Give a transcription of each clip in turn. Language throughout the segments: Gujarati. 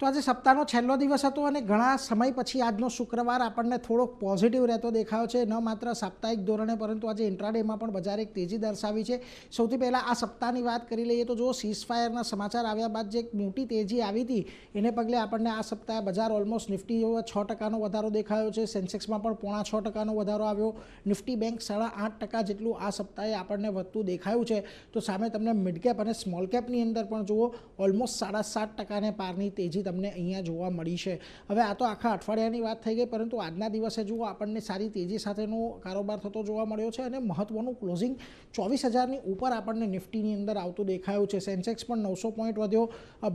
તો આજે સપ્તાહનો છેલ્લો દિવસ હતો અને ઘણા સમય પછી આજનો શુક્રવાર આપણને થોડોક પોઝિટિવ રહેતો દેખાયો છે, ન માત્ર સાપ્તાહિક ધોરણે પરંતુ આજે ઇન્ટ્રાડેમાં પણ બજારે એક તેજી દર્શાવી છે। સૌથી પહેલાં આ સપ્તાહની વાત કરી લઈએ તો જો સીઝફાયરના સમાચાર આવ્યા બાદ જે એક મોટી તેજી આવી હતી એને પગલે આપણને આ સપ્તાહે બજાર ઓલમોસ્ટ નિફ્ટી 6% વધારો દેખાયો છે, સેન્સેક્સમાં પણ 0.5% વધારો આવ્યો, નિફ્ટી બેંક 8.5% જેટલું આ સપ્તાહે આપણને વધતું દેખાયું છે। તો સામે તમને મિડ કેપ અને સ્મોલ કેપની અંદર પણ જુઓ ઓલમોસ્ટ 7.5% પારની તેજી તમને અહીંયા જોવા મળી છે। હવે આ તો આખા અઠવાડિયાની વાત થઈ ગઈ, પરંતુ આજના દિવસે જુઓ આપણને સારી તેજી સાથેનો કારોબાર થતો જોવા મળ્યો છે અને મહત્વનું ક્લોઝિંગ 24,000ની ઉપર આપણને નિફ્ટીની અંદર આવતું દેખાયું છે। સેન્સેક્સ પણ 900 પોઈન્ટ વધ્યો,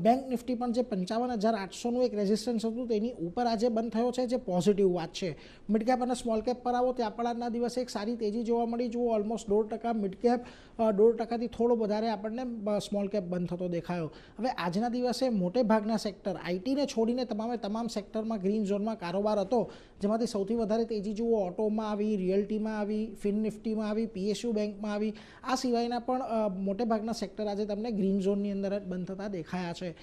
બેંક નિફ્ટી પણ જે 55,800નું એક રેઝિસ્ટન્સ હતું તેની ઉપર આજે બંધ થયો છે, જે પોઝિટિવ વાત છે। મિડ કેપ અને સ્મોલ કેપ પર આવો ત્યાં પણ આજના દિવસે એક સારી તેજી જોવા મળી, જુઓ ઓલમોસ્ટ 1.5% મિડ કેપ, 1.5%થી થોડો વધારે આપણને સ્મોલ કેપ બંધ થતો દેખાયો। હવે આજના દિવસે મોટે ભાગના સેક્ટર આઈટીને છોડીને તમામ સેક્ટરમાં ગ્રીન ઝોનમાં કારોબાર હતો, જેમાંથી સૌથી વધારે તેજી જુઓ ઓટોમાં આવી, રિયલ્ટીમાં આવી, ફિન નિફ્ટીમાં આવી, પીએસયુ બેંકમાં આવી। આ સિવાયના પણ મોટે ભાગના સેક્ટર આજે તમને ગ્રીન ઝોનની અંદર જ બંધ થતા દેખાયા છે।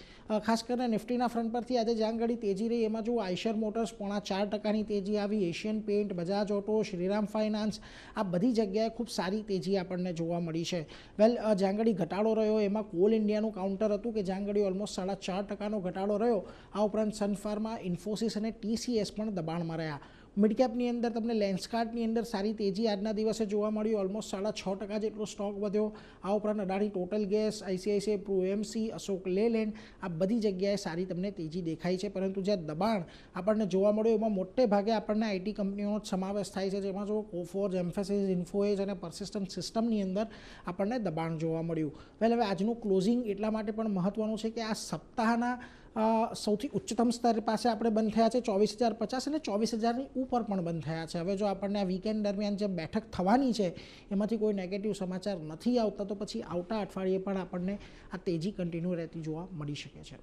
ખાસ કરીને નિફ્ટીના ફ્રન્ટ પરથી આજે જ્યાં ઘડી તેજી રહી એમાં જુઓ આઈશર મોટર્સ 0.4%ની તેજી આવી, Asian paint, Bajaj auto, Shriram finance, આ બધી જગ્યાએ ખૂબ સારી તેજી આપણને જોવા મળી છે। વેલ જ્યાં ઘડી ઘટાડો રહ્યો એમાં કોલ ઇન્ડિયાનું કાઉન્ટર હતું કે જ્યાં ઘડી ઓલમોસ્ટ 4.5%નો ઘટાડો રહ્યો। આ ઉપરાંત સનફાર્મા, ઇન્ફોસિસ અને ટીસીએસ પણ દબાણમાં રહ્યા। મિડ કેપની અંદર તમને લેન્સકાર્ટની અંદર સારી તેજી આજના દિવસે જોવા મળી, ઓલમોસ્ટ 6.5% જેટલો સ્ટોક વધ્યો। આ ઉપરાંત Adani total gas, ICICI Pru AMC, Ashok Leyland, આ બધી જગ્યાએ સારી તમને તેજી દેખાઈ છે, પરંતુ જ્યાં દબાણ આપણને જોવા મળ્યું એમાં મોટે ભાગે આપણને આઈટી કંપનીઓનો જ સમાવેશ થાય છે, જેમાં જો કોફોર્જ, એમ્ફેસિસ, ઇન્ફોએજ અને persistent સિસ્ટમની અંદર આપણને દબાણ જોવા મળ્યું। વેલ હવે આજનું ક્લોઝિંગ એટલા માટે પણ મહત્વનું છે કે આ સપ્તાહના સૌથી ઉચ્ચતમ સ્તર પાસે આપણે બંધ થયા છે 24,050 અને 24,000ની ઉપર પણ બંધ થયા છે। હવે જો આપણને આ વીકેન્ડ દરમિયાન જે બેઠક થવાની છે એમાંથી કોઈ નેગેટિવ સમાચાર નથી આવતા તો પછી આવતા અઠવાડિયે પણ આપણને આ તેજી કન્ટિન્યુ રહેતી જોવા મળી શકે છે।